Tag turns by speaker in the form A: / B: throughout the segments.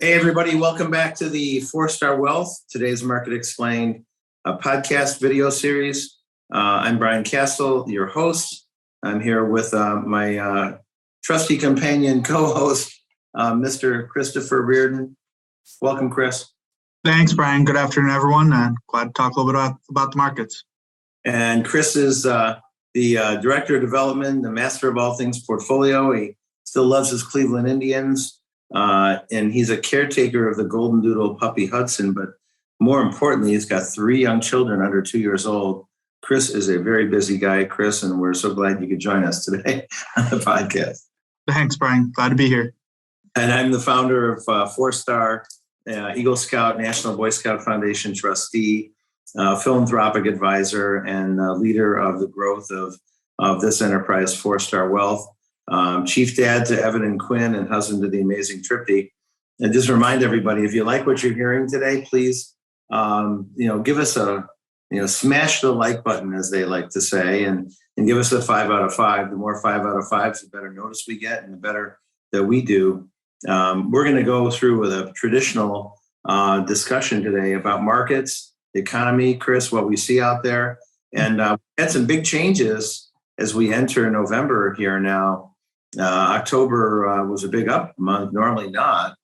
A: Hey, everybody. Welcome back to the 4-Star Wealth, today's Market Explained podcast video series. I'm Brian Castle, your host. I'm here with my trusty companion co-host, Mr. Christopher Reardon. Welcome, Chris.
B: Thanks, Brian. Good afternoon, everyone. And glad to talk a little bit about the markets.
A: And Chris is the Director of Development, the master of all things portfolio. He still loves his Cleveland Indians. And he's a caretaker of the Golden Doodle puppy Hudson, but more importantly, he's got 3 young children under 2 years old. Chris is a very busy guy, Chris, and we're so glad you could join us today on the podcast.
B: Thanks, Brian. Glad to be here.
A: And I'm the founder of 4-Star, Eagle Scout, National Boy Scout Foundation trustee, philanthropic advisor, and leader of the growth of this enterprise, 4-Star Wealth. Chief dad to Evan and Quinn and husband to the amazing Tripty. And just remind everybody, if you like what you're hearing today, please, give us smash the like button, as they like to say, and give us a 5 out of 5. The more 5 out of 5s, the better notice we get and the better that we do. We're going to go through with a traditional discussion today about markets, the economy, Chris, what we see out there. And we had some big changes as we enter November here now. October was a big up month, normally not.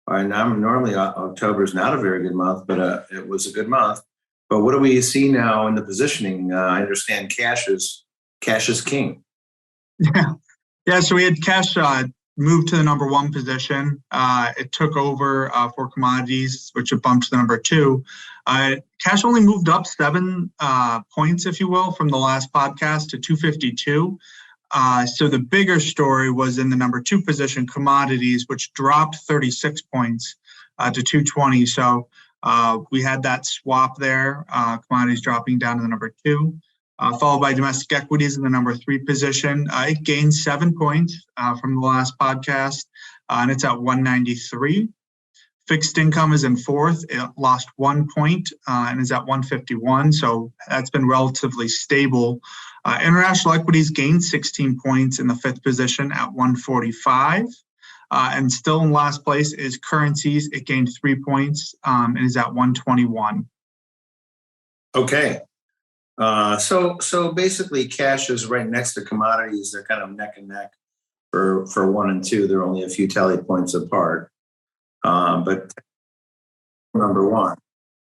A: Normally October is not a very good month, but it was a good month. But what do we see now in the positioning? I understand cash is king.
B: Yeah. So we had cash move to the number 1 position. It took over for commodities, which it bumped to the number 2. Cash only moved up 7 points, if you will, from the last podcast to 252. So the bigger story was in the number 2 position, commodities, which dropped 36 points to 220. So we had that swap there, commodities dropping down to the number 2, followed by domestic equities in the number 3 position. It gained 7 points from the last podcast, and it's at 193. Fixed income is in 4th. It lost 1 point and is at 151. So that's been relatively stable. International equities gained 16 points in the 5th position at 145. And still in last place is currencies. It gained 3 points and is at 121.
A: Okay. So basically cash is right next to commodities. They're kind of neck and neck for 1 and 2. They're only a few tally points apart. But number 1.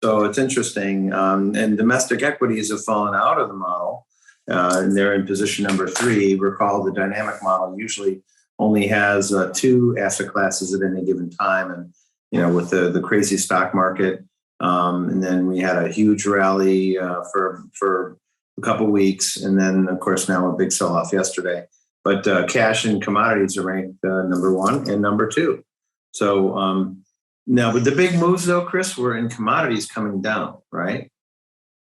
A: So it's interesting. And domestic equities have fallen out of the model. And they're in position number 3. Recall the dynamic model usually only has 2 asset classes at any given time. And, with the crazy stock market, and then we had a huge rally for a couple of weeks. And then, of course, now a big sell-off yesterday. But cash and commodities are ranked number 1 and number 2. So now, but the big moves, though, Chris, were in commodities coming down, right?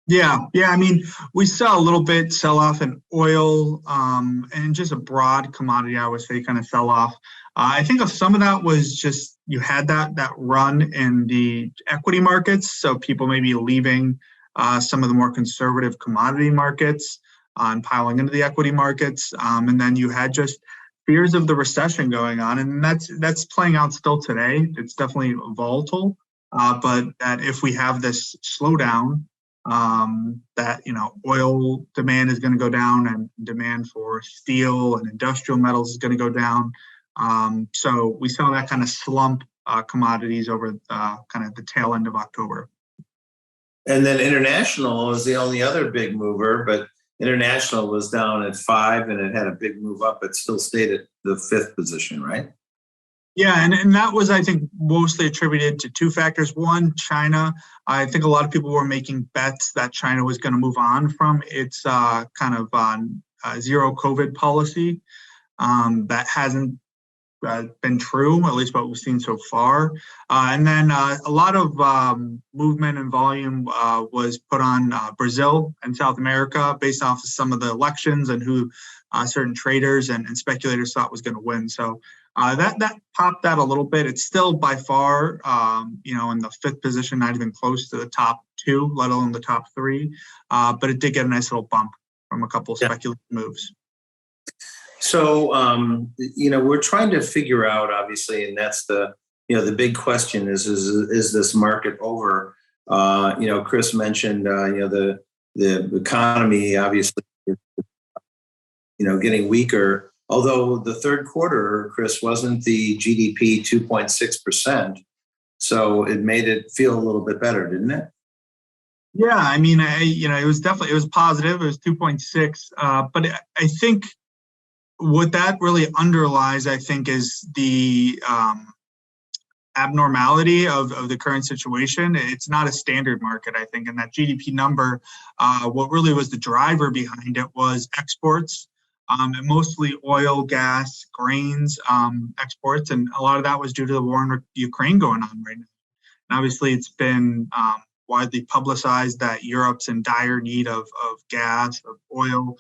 B: Yeah. I mean, we saw a little bit sell-off in oil and just a broad commodity, I would say, kind of sell-off. I think of some of that was just you had that run in the equity markets, so people may be leaving some of the more conservative commodity markets and piling into the equity markets, and then you had just fears of the recession going on, and that's playing out still today. It's definitely volatile, but that if we have this slowdown, that oil demand is going to go down and demand for steel and industrial metals is going to go down. So we saw that kind of slump commodities over kind of the tail end of October.
A: And then international is the only other big mover, but international was down at 5 and it had a big move up. It still stayed at the 5th position, right?
B: Yeah, and that was, I think, mostly attributed to 2 factors. One, China. I think a lot of people were making bets that China was going to move on from its kind of zero COVID policy. That hasn't been true, at least what we've seen so far. And then a lot of movement and volume was put on Brazil and South America based off of some of the elections and who certain traders and speculators thought was going to win. So that popped that a little bit. It's still by far, in the 5th position, not even close to the top 2, let alone the top 3. But it did get a nice little bump from a couple of speculative moves.
A: So, we're trying to figure out, obviously, and that's the the big question is this market over? Chris mentioned, the economy obviously, getting weaker. Although the third quarter, Chris, wasn't the GDP 2.6%, so it made it feel a little bit better, didn't it?
B: Yeah, I mean, it was positive. It was 2.6, but I think what that really underlies, I think, is the abnormality of the current situation. It's not a standard market, I think, and that GDP number, what really was the driver behind it was exports, and mostly oil, gas, grains exports, and a lot of that was due to the war in Ukraine going on right now. And obviously, it's been widely publicized that Europe's in dire need of gas, of oil,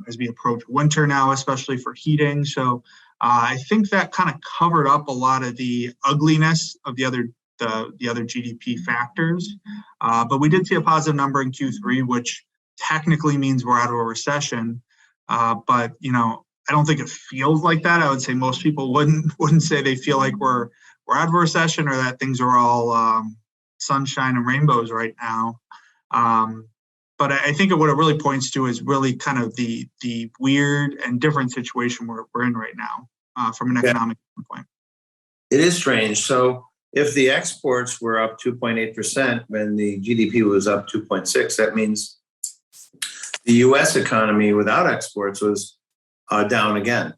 B: as we approach winter now, especially for heating. So I think that kind of covered up a lot of the ugliness of the other GDP factors. But we did see a positive number in Q3, which technically means we're out of a recession. But I don't think it feels like that. I would say most people wouldn't say they feel like we're out of a recession or that things are all sunshine and rainbows right now. But I think what it really points to is really kind of the weird and different situation we're in right now from an economic standpoint.
A: It is strange. So if the exports were up 2.8% when the GDP was up 2.6, that means the U.S. economy without exports was down again.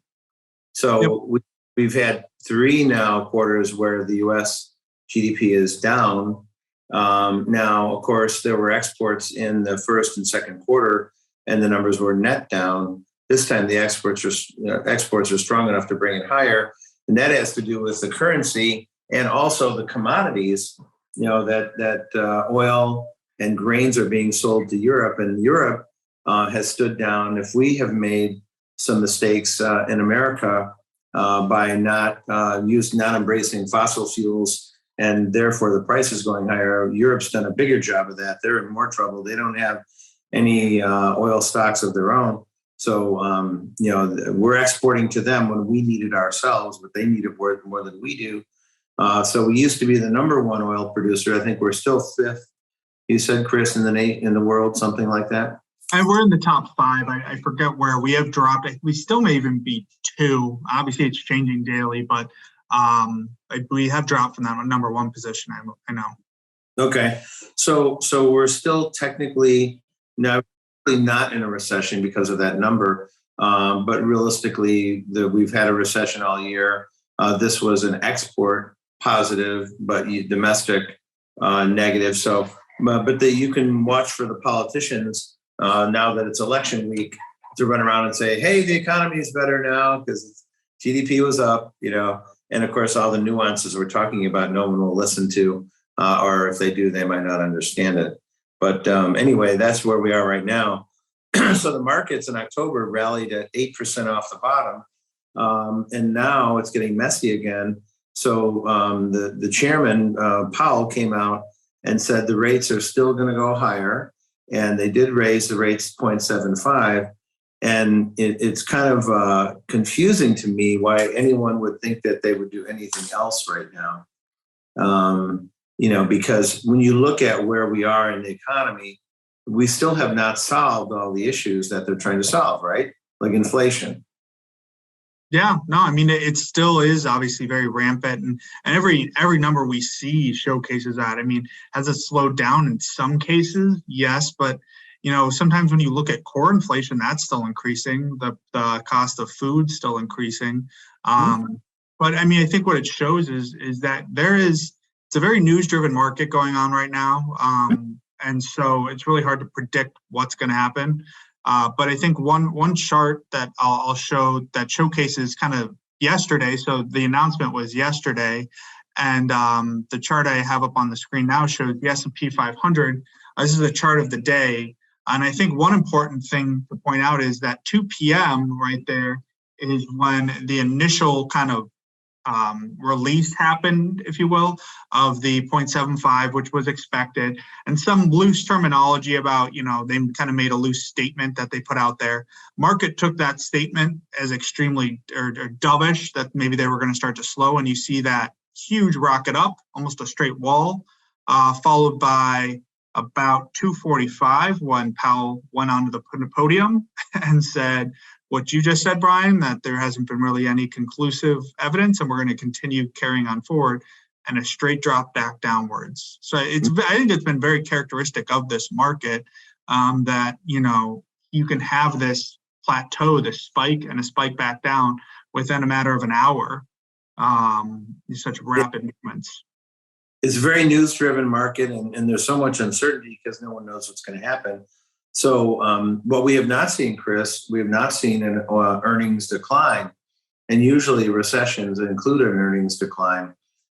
A: So
B: Yep.
A: we've had 3 now quarters where the U.S. GDP is down. Now, of course, there were exports in the first and second quarter, and the numbers were net down. This time, the exports are strong enough to bring it higher, and that has to do with the currency and also the commodities. That oil and grains are being sold to Europe, and Europe has stood down. If we have made some mistakes in America by not embracing fossil fuels, and therefore the price is going higher, Europe's done a bigger job of that. They're in more trouble. They don't have any oil stocks of their own. So, we're exporting to them when we need it ourselves, but they need it more than we do. So we used to be the number 1 oil producer. I think we're still 5th. You said, Chris, in the world, something like that?
B: And we're in the top 5. I forget where we have dropped. We still may even be 2. Obviously, it's changing daily, but we have dropped from that number 1 position. I know.
A: Okay, so we're still technically not in a recession because of that number, but realistically, we've had a recession all year. This was an export positive, but domestic negative. So, but you can watch for the politicians now that it's election week to run around and say, "Hey, the economy is better now because GDP was up," And of course, all the nuances we're talking about, no one will listen to, or if they do, they might not understand it. But anyway, that's where we are right now. So the markets in October rallied at 8% off the bottom, and now it's getting messy again. So the chairman, Powell, came out and said the rates are still going to go higher, and they did raise the rates 0.75. And it's kind of confusing to me why anyone would think that they would do anything else right now. Because when you look at where we are in the economy, we still have not solved all the issues that they're trying to solve, right? Like inflation.
B: Yeah, no, I mean, it still is obviously very rampant, and every number we see showcases that. I mean, has it slowed down in some cases? Yes, but sometimes when you look at core inflation, that's still increasing. The cost of food still increasing. But I mean, I think what it shows is that it's a very news-driven market going on right now. And so it's really hard to predict what's going to happen. But I think one chart that I'll show that showcases kind of yesterday. So the announcement was yesterday. And the chart I have up on the screen now shows the S&P 500. This is a chart of the day. And I think one important thing to point out is that 2 p.m. right there is when the initial kind of release happened, if you will, of the 0.75, which was expected. And some loose terminology about, they kind of made a loose statement that they put out there. Market took that statement as extremely or dovish, that maybe they were going to start to slow. And you see that huge rocket up, almost a straight wall, followed by about 2:45 when Powell went onto the podium and said what you just said, Brian, that there hasn't been really any conclusive evidence, and we're going to continue carrying on forward, and a straight drop back downwards. So I think it's been very characteristic of this market that, you can have this plateau, this spike, and a spike back down within a matter of an hour. Such rapid movements.
A: It's a very news-driven market, and there's so much uncertainty because no one knows what's going to happen. So what we have not seen, Chris, we have not seen an earnings decline. And usually recessions include an earnings decline.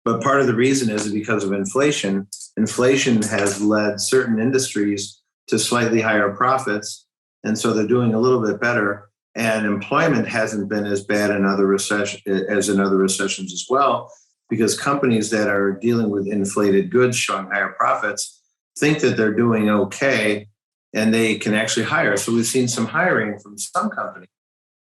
A: But part of the reason is because of inflation. Inflation has led certain industries to slightly higher profits. And so they're doing a little bit better. And employment hasn't been as bad in other recessions as well, because companies that are dealing with inflated goods showing higher profits think that they're doing okay and they can actually hire. So we've seen some hiring from some companies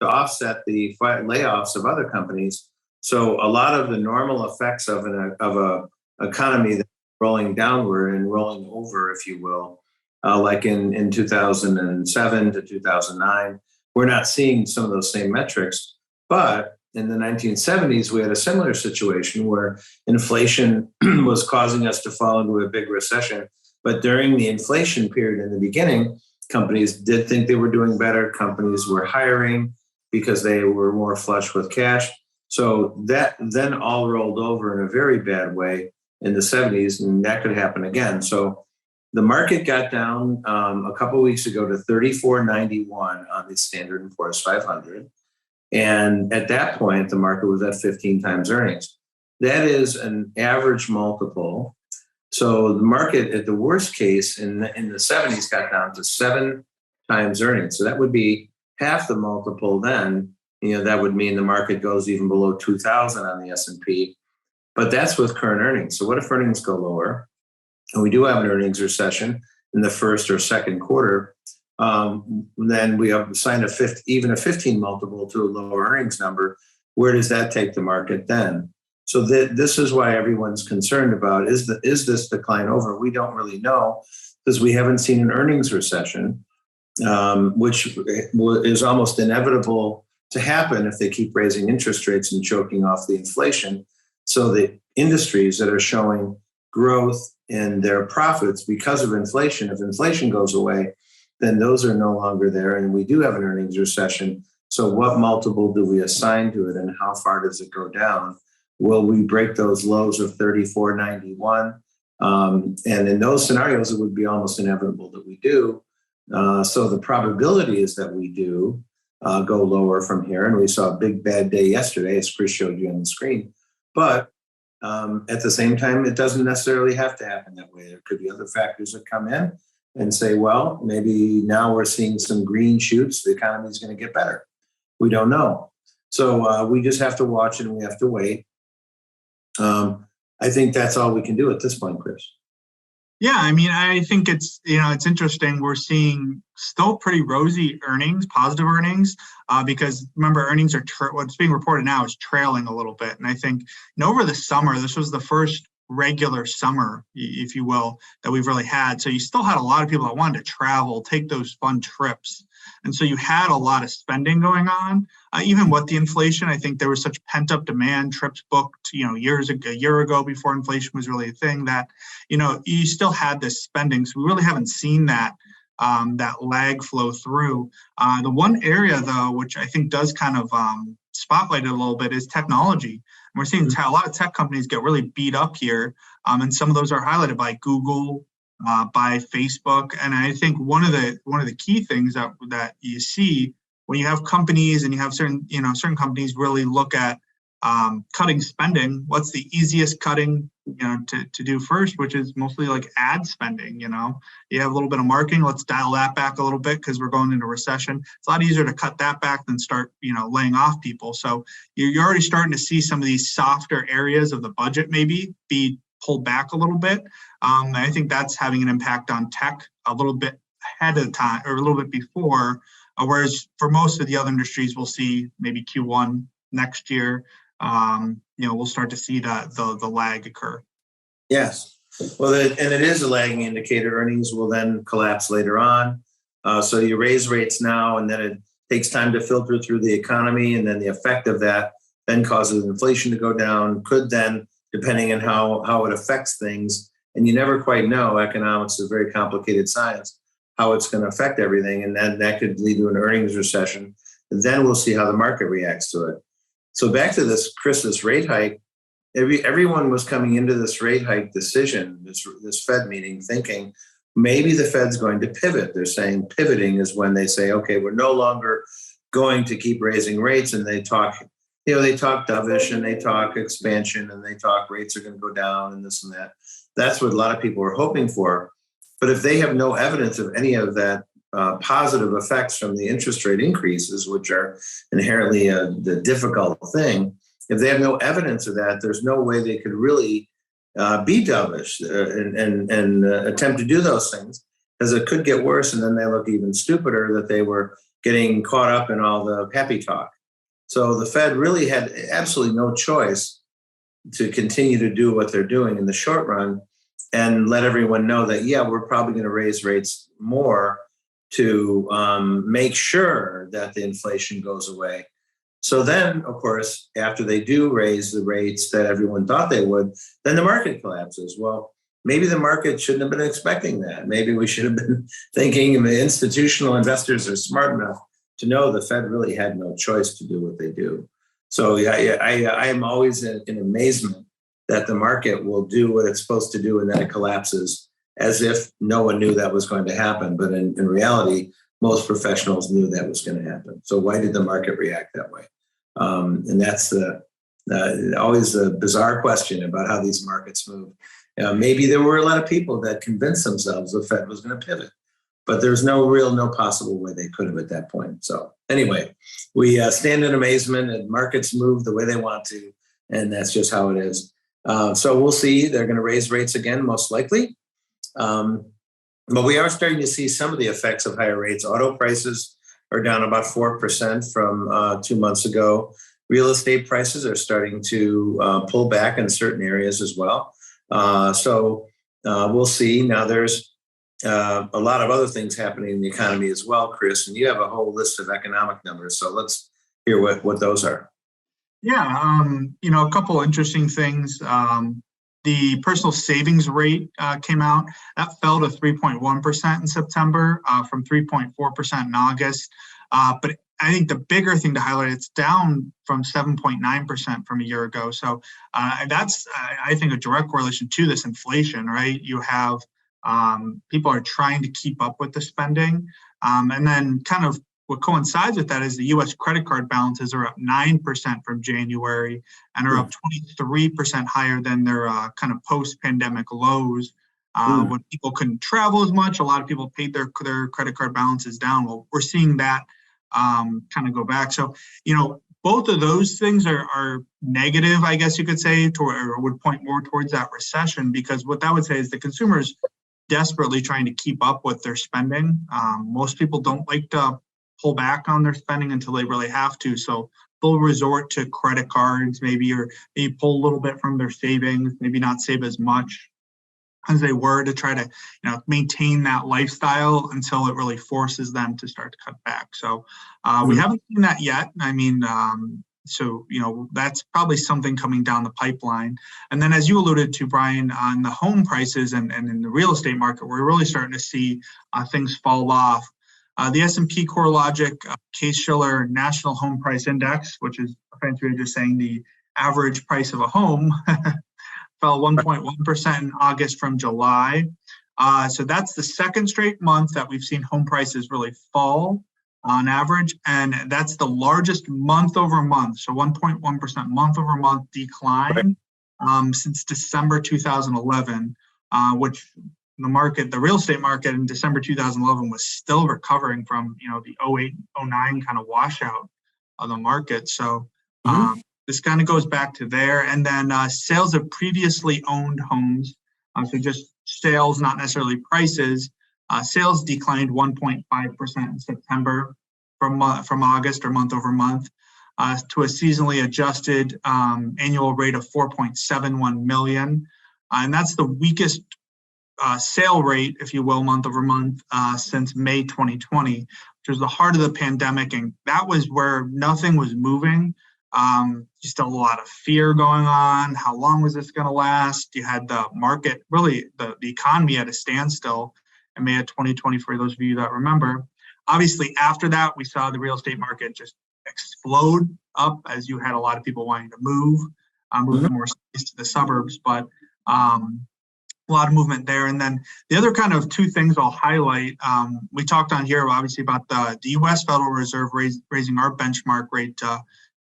A: to offset the layoffs of other companies. So a lot of the normal effects of a economy that's rolling downward and rolling over, if you will, like in 2007 to 2009, we're not seeing some of those same metrics. But in the 1970s, we had a similar situation where inflation was causing us to fall into a big recession. But during the inflation period in the beginning, companies did think they were doing better. Companies were hiring because they were more flush with cash. So that then all rolled over in a very bad way in the 70s, and that could happen again. So the market got down a couple of weeks ago to 34.91 on the Standard & Poor's 500. And at that point, the market was at 15 times earnings. That is an average multiple. So the market, at the worst case, in the 70s, got down to 7 times earnings. So that would be half the multiple then. That would mean the market goes even below 2,000 on the S&P. But that's with current earnings. So what if earnings go lower? And we do have an earnings recession in the first or second quarter. Then we assign even a 15 multiple to a lower earnings number. Where does that take the market then? So this is why everyone's concerned about, is this decline over? We don't really know because we haven't seen an earnings recession, which is almost inevitable to happen if they keep raising interest rates and choking off the inflation. So the industries that are showing growth in their profits because of inflation, if inflation goes away, then those are no longer there. And we do have an earnings recession. So what multiple do we assign to it, and how far does it go down? Will we break those lows of 34.91? And in those scenarios, it would be almost inevitable that we do. So the probability is that we do go lower from here. And we saw a big bad day yesterday, as Chris showed you on the screen. But at the same time, it doesn't necessarily have to happen that way. There could be other factors that come in and say, well, maybe now we're seeing some green shoots. The economy is going to get better. We don't know. So we just have to watch and we have to wait. I think that's all we can do at this point, Chris.
B: Yeah, I mean, I think it's interesting. We're seeing still pretty rosy earnings, positive earnings, because remember, earnings are what's being reported now is trailing a little bit. And I think over the summer, this was the first regular summer, if you will, that we've really had. So you still had a lot of people that wanted to travel, take those fun trips. And so you had a lot of spending going on. Even with the inflation, I think there was such pent-up demand, trips booked, a year ago before inflation was really a thing, that, you still had this spending. So we really haven't seen that lag flow through. The one area, though, which I think does kind of spotlight it a little bit, is technology. And we're seeing a lot of tech companies get really beat up here. And some of those are highlighted by Google, by Facebook. And I think one of the key things that you see when you have companies and you have certain companies really look at cutting spending, what's the easiest cutting to do first, which is mostly like ad spending. You have a little bit of marketing, let's dial that back a little bit because we're going into recession. It's a lot easier to cut that back than start laying off people. So you're already starting to see some of these softer areas of the budget maybe be pulled back a little bit. I think that's having an impact on tech a little bit ahead of time, or a little bit before, whereas for most of the other industries, we'll see maybe Q1 next year. we'll start to see the lag occur.
A: Yes. Well, and it is a lagging indicator. Earnings will then collapse later on. So you raise rates now, and then it takes time to filter through the economy, and then the effect of that then causes inflation to go down, could then, depending on how it affects things, and you never quite know, economics is a very complicated science, how it's going to affect everything, and then that could lead to an earnings recession. And then we'll see how the market reacts to it. So back to this Christmas rate hike, everyone was coming into this rate hike decision, this Fed meeting, thinking maybe the Fed's going to pivot. They're saying pivoting is when they say, okay, we're no longer going to keep raising rates, and they talk dovish, and they talk expansion, and they talk rates are going to go down and this and that. That's what a lot of people are hoping for. But if they have no evidence of any of that positive effects from the interest rate increases, which are inherently the difficult thing, if they have no evidence of that, there's no way they could really be dovish and attempt to do those things, because it could get worse, and then they look even stupider that they were getting caught up in all the happy talk. So the Fed really had absolutely no choice to continue to do what they're doing in the short run and let everyone know that, yeah, we're probably going to raise rates more to make sure that the inflation goes away. So then, of course, after they do raise the rates that everyone thought they would, then the market collapses. Well, maybe the market shouldn't have been expecting that. Maybe we should have been thinking, and the institutional investors are smart enough to know the Fed really had no choice to do what they do. So I am always in amazement that the market will do what it's supposed to do, and then it collapses as if no one knew that was going to happen. But in reality, most professionals knew that was going to happen. So why did the market react that way? And that's always a bizarre question about how these markets move. Maybe there were a lot of people that convinced themselves the Fed was going to pivot, but there's no possible way they could have at that point. So anyway, we stand in amazement, and markets move the way they want to, and that's just how it is. So we'll see. They're going to raise rates again, most likely. But we are starting to see some of the effects of higher rates. Auto prices are down about 4% from 2 months ago. Real estate prices are starting to pull back in certain areas as well. So we'll see. Now there's a lot of other things happening in the economy as well, Chris, and you have a whole list of economic numbers. So let's hear what those are.
B: Yeah, a couple interesting things. The personal savings rate came out. That fell to 3.1% in September from 3.4% in August. But I think the bigger thing to highlight, it's down from 7.9% from a year ago. So that's, I think, a direct correlation to this inflation, right? You have people are trying to keep up with the spending. And then kind of what coincides with that is the U.S. credit card balances are up 9% from January and are up 23% higher than their kind of post-pandemic lows. When people couldn't travel as much, a lot of people paid their credit card balances down. Well, we're seeing that kind of go back. So, both of those things are negative, I guess you could say, or would point more towards that recession, because what that would say is the consumers desperately trying to keep up with their spending. Most people don't like to pull back on their spending until they really have to. So they'll resort to credit cards, maybe pull a little bit from their savings, maybe not save as much as they were to try to, maintain that lifestyle until it really forces them to start to cut back. So we haven't seen that yet. I mean, so, that's probably something coming down the pipeline. And then, as you alluded to, Brian, on the home prices and in the real estate market, we're really starting to see things fall off. The S&P CoreLogic Case-Shiller National Home Price Index, which is essentially just saying the average price of a home, fell 1.1% in August from July. So that's the second straight month that we've seen home prices really fall on average, and that's the largest month over month, so 1.1% month over month decline since December 2011, which the real estate market in December 2011 was still recovering from the 08-09 kind of washout of the market. So this kind of goes back to there. And then sales of previously owned homes, so just sales, not necessarily prices. Sales declined 1.5% in September from August, or month over month. to a seasonally adjusted annual rate of 4.71 million. And that's the weakest sale rate, if you will, month over month since May 2020, which was the heart of the pandemic. And that was where nothing was moving. Just a lot of fear going on. How long was this going to last? You had the market, really the economy at a standstill in May of 2020, for those of you that remember. Obviously, after that, we saw the real estate market just explode up as you had a lot of people wanting to move from more cities to the suburbs. But a lot of movement there. And then the other kind of two things I'll highlight, we talked on here obviously about the U.S. Federal Reserve raising our benchmark rate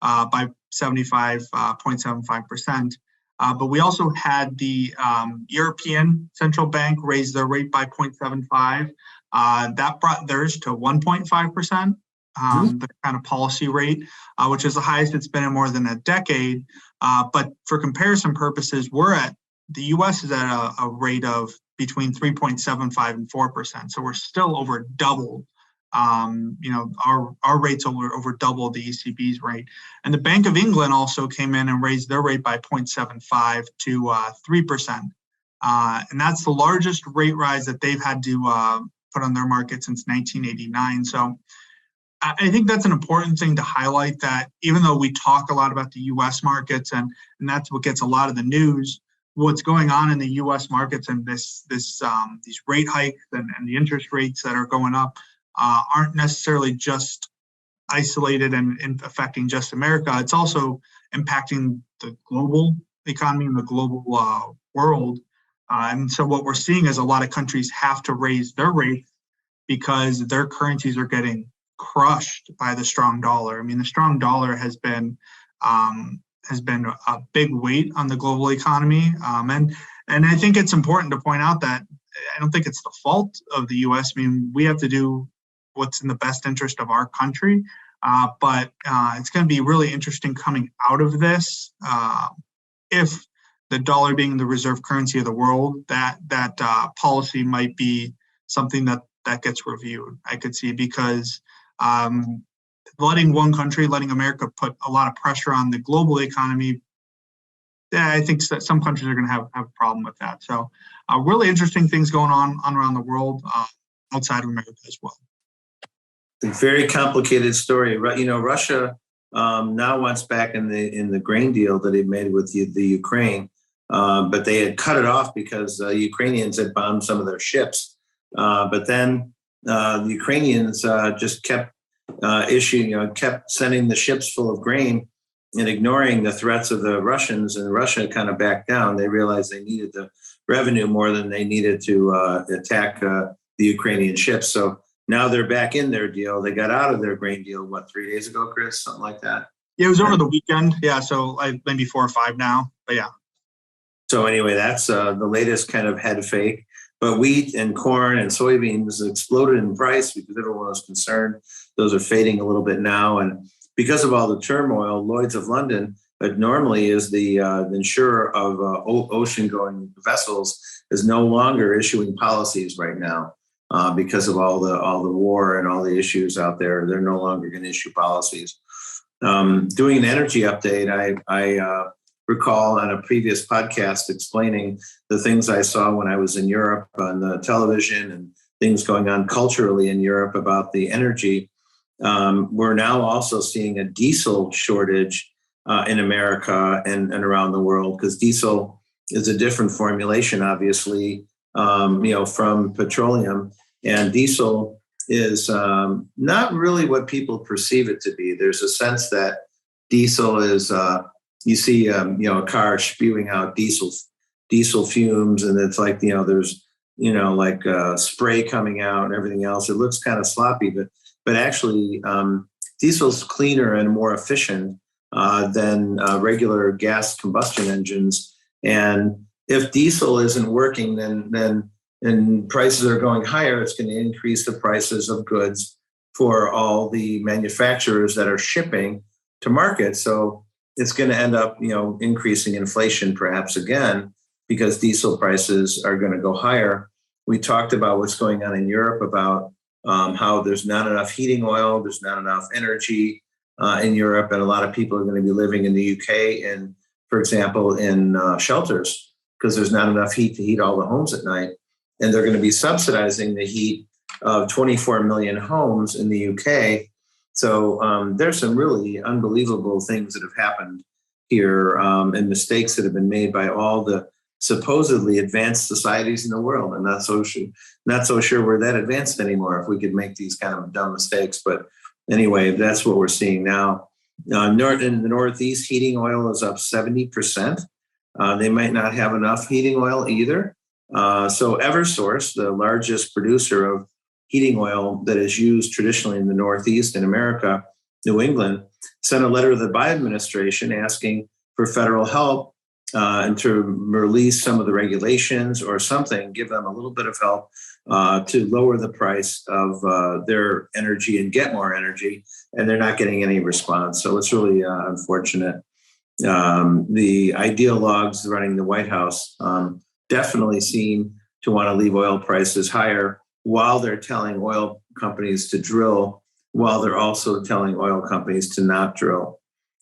B: by 75.75%. But we also had the European Central Bank raise their rate by 0.75. That brought theirs to 1.5%, the kind of policy rate, which is the highest it's been in more than a decade. But for comparison purposes, the U.S. is at a rate of between 3.75 and 4%. So we're still over double. Our rates over double the ECB's rate. And the Bank of England also came in and raised their rate by 0.75 to 3%. And that's the largest rate rise that they've had to put on their market since 1989. So I think that's an important thing to highlight, that even though we talk a lot about the U.S. markets and that's what gets a lot of the news, what's going on in the U.S. markets and these rate hikes and the interest rates that are going up aren't necessarily just isolated and affecting just America. It's also impacting the global economy and the global world. And so what we're seeing is a lot of countries have to raise their rates because their currencies are getting crushed by the strong dollar. I mean, the strong dollar has been a big weight on the global economy. And I think it's important to point out that I don't think it's the fault of the U.S. I mean, we have to do what's in the best interest of our country. But it's going to be really interesting coming out of this. If the dollar being the reserve currency of the world, that policy might be something that gets reviewed, I could see, because letting America put a lot of pressure on the global economy, I think that some countries are going to have a problem with that. So really interesting things going on around the world outside of America as well.
A: A very complicated story. Russia now wants back in the grain deal that it made with the Ukraine, but they had cut it off because Ukrainians had bombed some of their ships. But then the Ukrainians just kept kept sending the ships full of grain and ignoring the threats of the Russians, and Russia kind of backed down. They realized they needed the revenue more than they needed to attack the Ukrainian ships. So now they're back in their deal. They got out of their grain deal, 3 days ago, Chris? Something like that?
B: Yeah, it was over the weekend. Yeah, so maybe 4 or 5 now, but yeah.
A: So anyway, that's the latest kind of head fake. But wheat and corn and soybeans exploded in price because everyone was concerned. Those are fading a little bit now. And because of all the turmoil, Lloyd's of London, that normally is the insurer of ocean-going vessels, is no longer issuing policies right now because of all the war and all the issues out there. They're no longer going to issue policies. Doing an energy update, I recall on a previous podcast explaining the things I saw when I was in Europe on the television and things going on culturally in Europe about the energy. We're now also seeing a diesel shortage in America and around the world, because diesel is a different formulation, obviously, from petroleum. And diesel is not really what people perceive it to be. There's a sense that diesel is, you see, a car spewing out diesel fumes, and it's like, there's, spray coming out and everything else. It looks kind of sloppy, but actually, diesel's cleaner and more efficient than regular gas combustion engines. And if diesel isn't working, then and prices are going higher, it's going to increase the prices of goods for all the manufacturers that are shipping to market. So it's going to end up, increasing inflation perhaps again, because diesel prices are going to go higher. We talked about what's going on in Europe about how there's not enough heating oil, there's not enough energy in Europe, and a lot of people are going to be living in the UK and, for example, in shelters because there's not enough heat to heat all the homes at night. And they're going to be subsidizing the heat of 24 million homes in the UK. So there's some really unbelievable things that have happened here and mistakes that have been made by all the supposedly advanced societies in the world. I'm not so sure we're that advanced anymore if we could make these kind of dumb mistakes. But anyway, that's what we're seeing now. In the Northeast, heating oil is up 70%. They might not have enough heating oil either. So Eversource, the largest producer of heating oil that is used traditionally in the Northeast in America, New England, sent a letter to the Biden administration asking for federal help and to release some of the regulations or something, give them a little bit of help to lower the price of their energy and get more energy. And they're not getting any response. So it's really unfortunate. The ideologues running the White House definitely seem to want to leave oil prices higher while they're telling oil companies to drill, while they're also telling oil companies to not drill.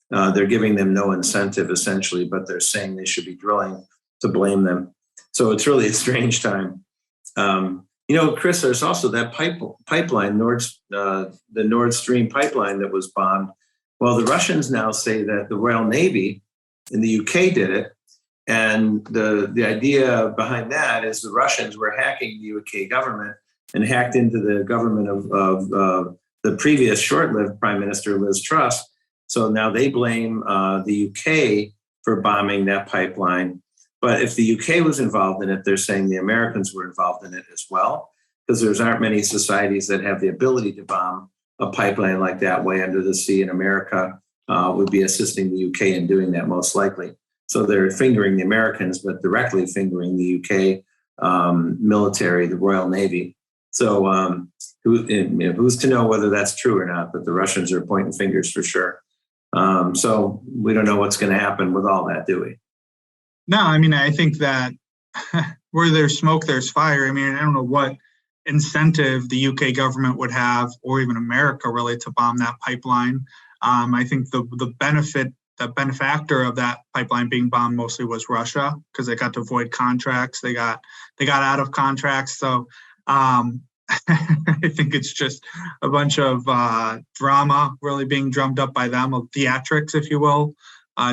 A: They're giving them no incentive, essentially, but they're saying they should be drilling to blame them. So it's really a strange time. Chris, there's also that pipeline, the Nord Stream pipeline that was bombed. Well, the Russians now say that the Royal Navy in the UK did it. And the idea behind that is the Russians were hacking the UK government and hacked into the government of the previous short-lived Prime Minister, Liz Truss. So now they blame the UK for bombing that pipeline. But if the UK was involved in it, they're saying the Americans were involved in it as well, because there aren't many societies that have the ability to bomb a pipeline like that way under the sea. And America would be assisting the UK in doing that most likely. So they're fingering the Americans, but directly fingering the UK military, the Royal Navy. So who's to know whether that's true or not, but the Russians are pointing fingers for sure. So we don't know what's going to happen with all that, do we?
B: No, I mean, I think that where there's smoke, there's fire. I mean, I don't know what incentive the UK government would have, or even America really, to bomb that pipeline. I think the benefactor of that pipeline being bombed mostly was Russia, because they got to avoid contracts. They got out of contracts. So I think it's just a bunch of drama really being drummed up by them, of theatrics, if you will,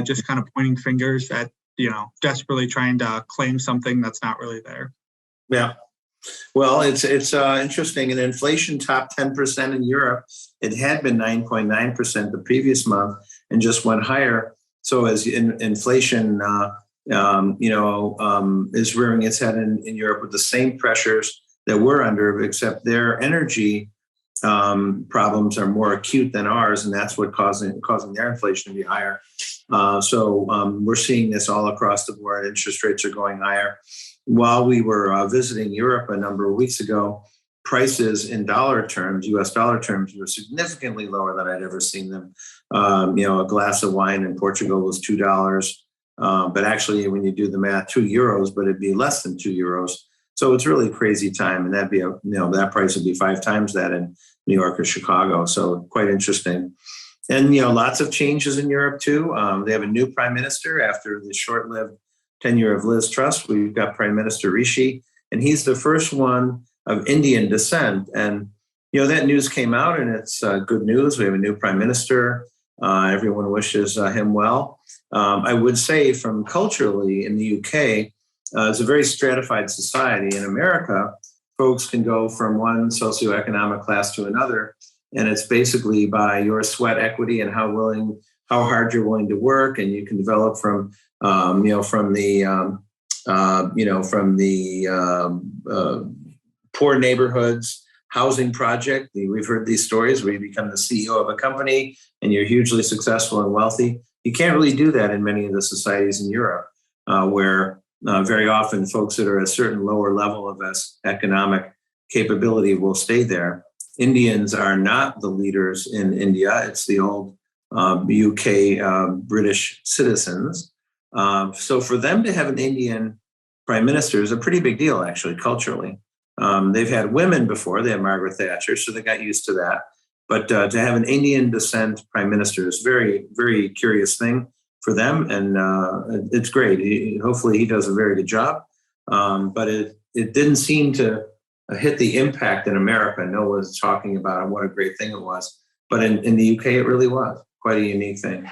B: just kind of pointing fingers at, desperately trying to claim something that's not really there.
A: Yeah. Well, it's interesting. And inflation topped 10% in Europe. It had been 9.9% the previous month and just went higher. So as inflation, is rearing its head in Europe with the same pressures that we're under, except their energy problems are more acute than ours, and that's what causing their inflation to be higher. So we're seeing this all across the board. Interest rates are going higher. While we were visiting Europe a number of weeks ago, prices in dollar terms, US dollar terms, were significantly lower than I'd ever seen them. A glass of wine in Portugal was $2, but actually when you do the math, €2, but it'd be less than €2. So it's really a crazy time, and that'd be that price would be 5 times that in New York or Chicago. So quite interesting. And lots of changes in Europe too. They have a new prime minister after the short-lived tenure of Liz Truss. We've got Prime Minister Rishi, and he's the first one of Indian descent. And that news came out, and it's good news. We have a new prime minister. Everyone wishes him well. I would say, from culturally in the UK. It's a very stratified society. In America, folks can go from one socioeconomic class to another, and it's basically by your sweat equity and how hard you're willing to work, and you can develop from the poor neighborhoods housing project. We've heard these stories where you become the CEO of a company and you're hugely successful and wealthy. You can't really do that in many of the societies in Europe, where very often folks that are at a certain lower level of economic capability will stay there. Indians are not the leaders in India. It's the old UK British citizens. So for them to have an Indian prime minister is a pretty big deal, actually, culturally. They've had women before. They had Margaret Thatcher, so they got used to that. But to have an Indian descent prime minister is very, very curious thing for them, and it's great. Hopefully, he does a very good job. But it didn't seem to hit the impact in America. No one was talking about it, what a great thing it was. But in the UK, it really was quite a unique thing.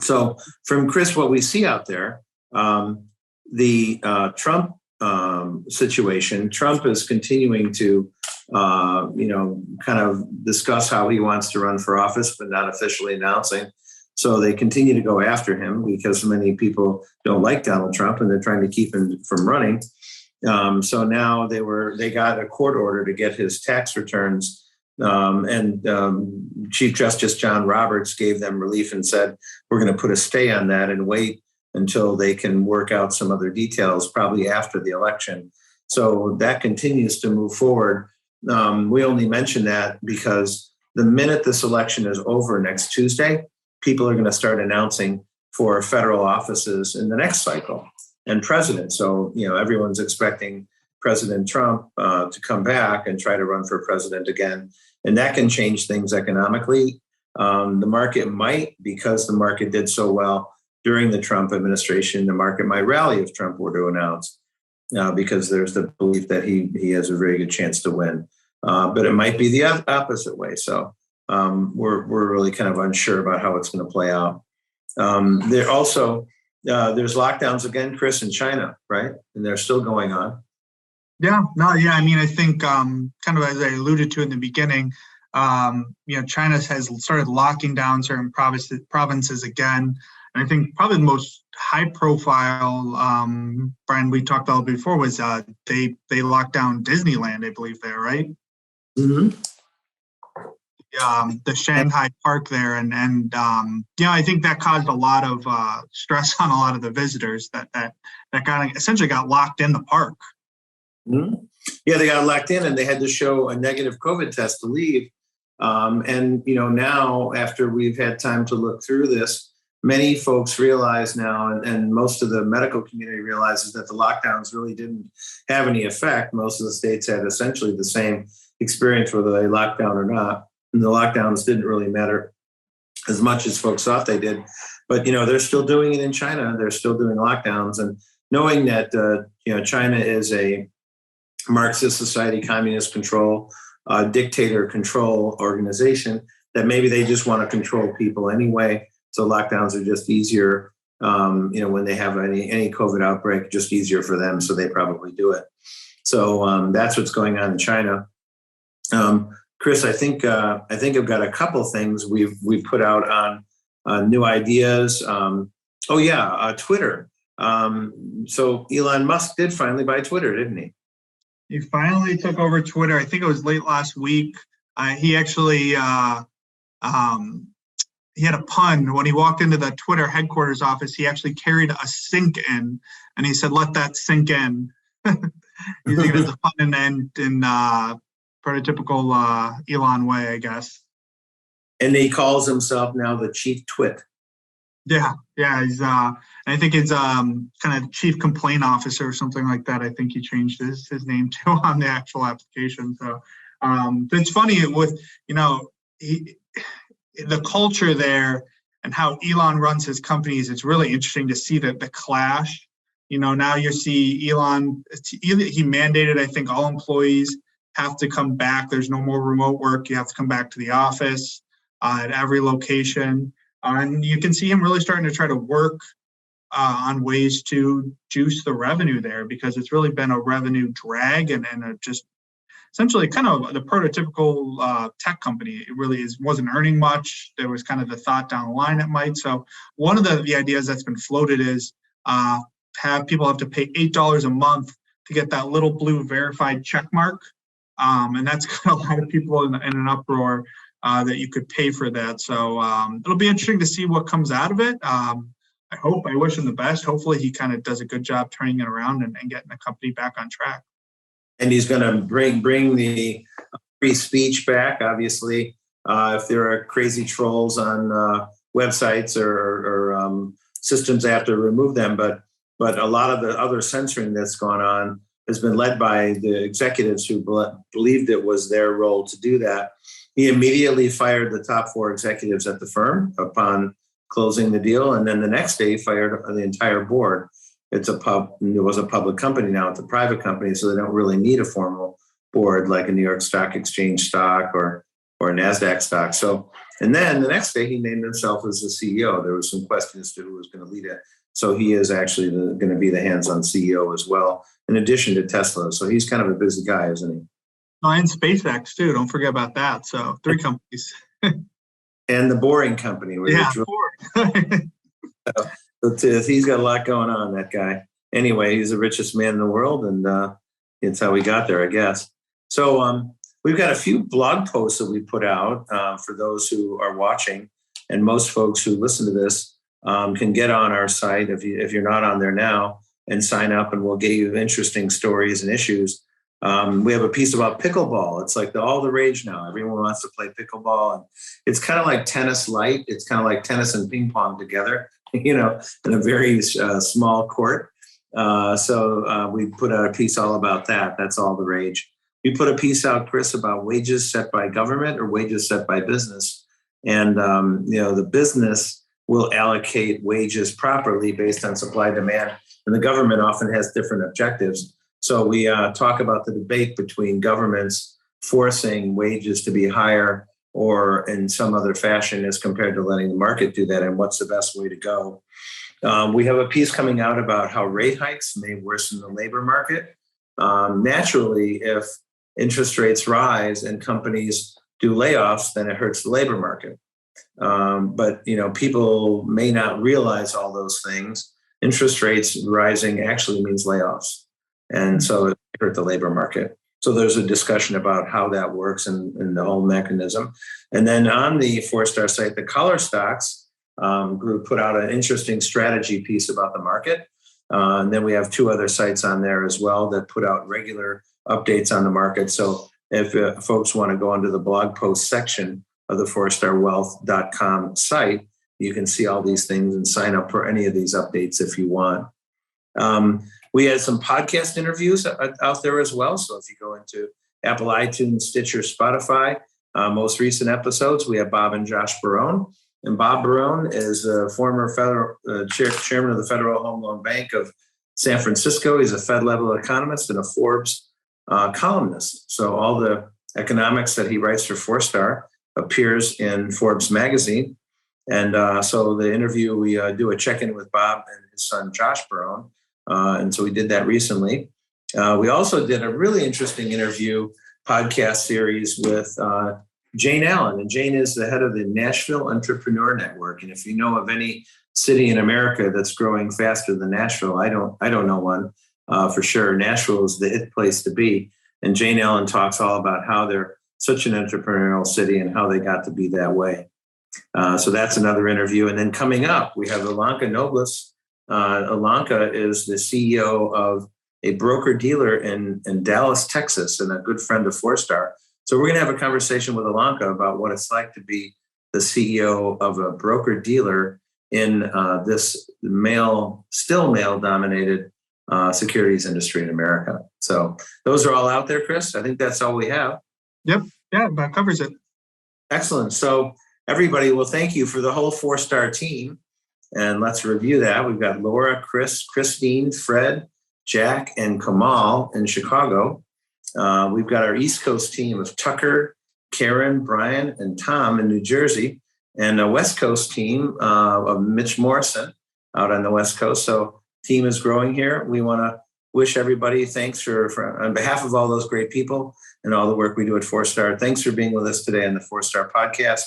A: So from Chris, what we see out there, the Trump situation, Trump is continuing to, kind of discuss how he wants to run for office, but not officially announcing. So they continue to go after him because many people don't like Donald Trump and they're trying to keep him from running. So now they got a court order to get his tax returns. And Chief Justice John Roberts gave them relief and said, we're going to put a stay on that and wait until they can work out some other details, probably after the election. So that continues to move forward. We only mention that because the minute this election is over next Tuesday, people are going to start announcing for federal offices in the next cycle and president. So, everyone's expecting President Trump to come back and try to run for president again. And that can change things economically. The market might, because the market did so well during the Trump administration, the market might rally if Trump were to announce, because there's the belief that he has a very good chance to win. But it might be the opposite way. So we're really kind of unsure about how it's going to play out. There's lockdowns again, Chris, in China, right? And they're still going on.
B: I mean, I think kind of as I alluded to in the beginning, China has started locking down certain provinces again. And I think probably the most high profile, Brian, we talked about before, was they locked down Disneyland, I believe there, right?
A: Mm-hmm.
B: The Shanghai park there. And I think that caused a lot of stress on a lot of the visitors that essentially got locked in the park.
A: Mm-hmm. Yeah, they got locked in and they had to show a negative COVID test to leave. And now after we've had time to look through this, many folks realize now, and most of the medical community realizes that the lockdowns really didn't have any effect. Most of the states had essentially the same experience, whether they locked down or not. And the lockdowns didn't really matter as much as folks thought they did. But, they're still doing it in China. They're still doing lockdowns. And knowing that, China is a Marxist society, communist control, dictator control organization, that maybe they just want to control people anyway. So lockdowns are just easier, when they have any COVID outbreak, just easier for them. So they probably do it. So that's what's going on in China. Chris, I think I've got a couple things we've put out on new ideas. Twitter. So Elon Musk did finally buy Twitter, didn't he?
B: He finally took over Twitter. I think it was late last week. He actually he had a pun when he walked into the Twitter headquarters office. He actually carried a sink in, and he said, "Let that sink in." Using it as a pun and in prototypical Elon way, I guess.
A: And he calls himself now the Chief Twit.
B: Yeah. He's I think it's kind of Chief Complaint Officer or something like that. I think he changed his name to on the actual application. So it's funny with the culture there and how Elon runs his companies. It's really interesting to see the clash. Now you see Elon. He mandated, I think, all employees have to come back. There's no more remote work. You have to come back to the office at every location. And you can see him really starting to try to work on ways to juice the revenue there, because it's really been a revenue drag and just essentially kind of the prototypical tech company. It really wasn't earning much. There was kind of the thought down the line it might. So one of the ideas that's been floated is have people have to pay $8 a month to get that little blue verified check mark. And that's got a lot of people in an uproar that you could pay for that. So it'll be interesting to see what comes out of it. I wish him the best. Hopefully he kind of does a good job turning it around and getting the company back on track.
A: And he's going to bring the free speech back, obviously. If there are crazy trolls on websites or systems, they have to remove them. But a lot of the other censoring that's gone on has been led by the executives who believed it was their role to do that. He immediately fired the top 4 executives at the firm upon closing the deal. And then the next day, he fired the entire board. It was a public company. Now it's a private company, so they don't really need a formal board like a New York Stock Exchange stock or a NASDAQ stock. So, and then the next day he named himself as the CEO. There was some question as to who was going to lead it. So he is actually going to be the hands-on CEO as well, in addition to Tesla. So he's kind of a busy guy, isn't he?
B: And SpaceX too. Don't forget about that. So 3 companies.
A: And the Boring Company.
B: Yeah,
A: 4. He's got a lot going on, that guy. Anyway, he's the richest man in the world, and it's how we got there, I guess. So we've got a few blog posts that we put out for those who are watching, and most folks who listen to this can get on our site if you're not on there now and sign up, and we'll get you interesting stories and issues. We have a piece about pickleball. It's like all the rage now. Everyone wants to play pickleball, and it's kind of like tennis light. It's kind of like tennis and ping pong together, in a very small court. So we put out a piece all about that. That's all the rage. We put a piece out, Chris, about wages set by government or wages set by business. And, the business will allocate wages properly based on supply demand. And the government often has different objectives. So we talk about the debate between governments forcing wages to be higher or in some other fashion as compared to letting the market do that, and what's the best way to go. We have a piece coming out about how rate hikes may worsen the labor market. Naturally, if interest rates rise and companies do layoffs, then it hurts the labor market. But people may not realize all those things. Interest rates rising actually means layoffs. And so it hurt the labor market. So there's a discussion about how that works and the whole mechanism. And then on the 4-star site, the Collar Stocks group put out an interesting strategy piece about the market. And then we have 2 other sites on there as well that put out regular updates on the market. So if folks want to go into the blog post section of the 4starwealth.com site, you can see all these things and sign up for any of these updates if you want. We had some podcast interviews out there as well. So if you go into Apple, iTunes, Stitcher, Spotify, most recent episodes, we have Bob and Josh Barone. And Bob Barone is a former federal chairman of the Federal Home Loan Bank of San Francisco. He's a Fed-level economist and a Forbes columnist. So all the economics that he writes for 4-star appears in Forbes magazine. And so the interview, we do a check-in with Bob and his son, Josh Barone. And so we did that recently. We also did a really interesting interview podcast series with Jane Allen. And Jane is the head of the Nashville Entrepreneur Network. And if you know of any city in America that's growing faster than Nashville, I don't know one for sure. Nashville is the hit place to be. And Jane Allen talks all about how they're such an entrepreneurial city and how they got to be that way. So that's another interview. And then coming up, we have Ilanka Nobles. Ilanka is the CEO of a broker-dealer in Dallas, Texas, and a good friend of 4-star. So we're going to have a conversation with Ilanka about what it's like to be the CEO of a broker-dealer in this still male-dominated securities industry in America. So those are all out there, Chris. I think that's all we have.
B: Yep. Yeah, that covers it.
A: Excellent. So everybody, well, thank you for the whole 4-star team. And let's review that. We've got Laura, Chris, Christine, Fred, Jack, and Kamal in Chicago. We've got our East Coast team of Tucker, Karen, Brian, and Tom in New Jersey, and a West Coast team of Mitch Morrison out on the West Coast. So team is growing here. We want to wish everybody thanks for on behalf of all those great people and all the work we do at 4-star. Thanks for being with us today on the 4-star podcast.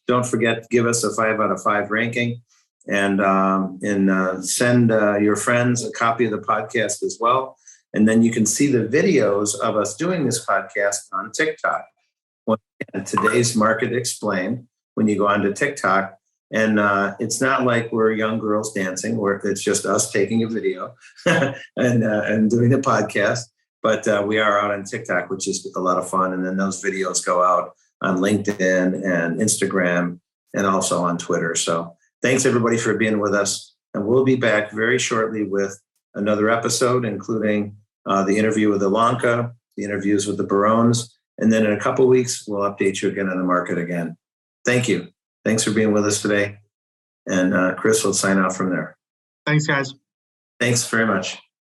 A: Don't forget to give us a 5 out of 5 ranking. And send your friends a copy of the podcast as well. And then you can see the videos of us doing this podcast on TikTok. Today's Market Explained, when you go onto TikTok. And it's not like we're young girls dancing, where it's just us taking a video and doing a podcast. But we are out on TikTok, which is a lot of fun. And then those videos go out on LinkedIn and Instagram and also on Twitter. So thanks, everybody, for being with us. And we'll be back very shortly with another episode, including the interview with Ilanka, the interviews with the Barones, and then in a couple of weeks, we'll update you again on the market again. Thank you. Thanks for being with us today. And Chris will sign off from there.
B: Thanks, guys.
A: Thanks very much.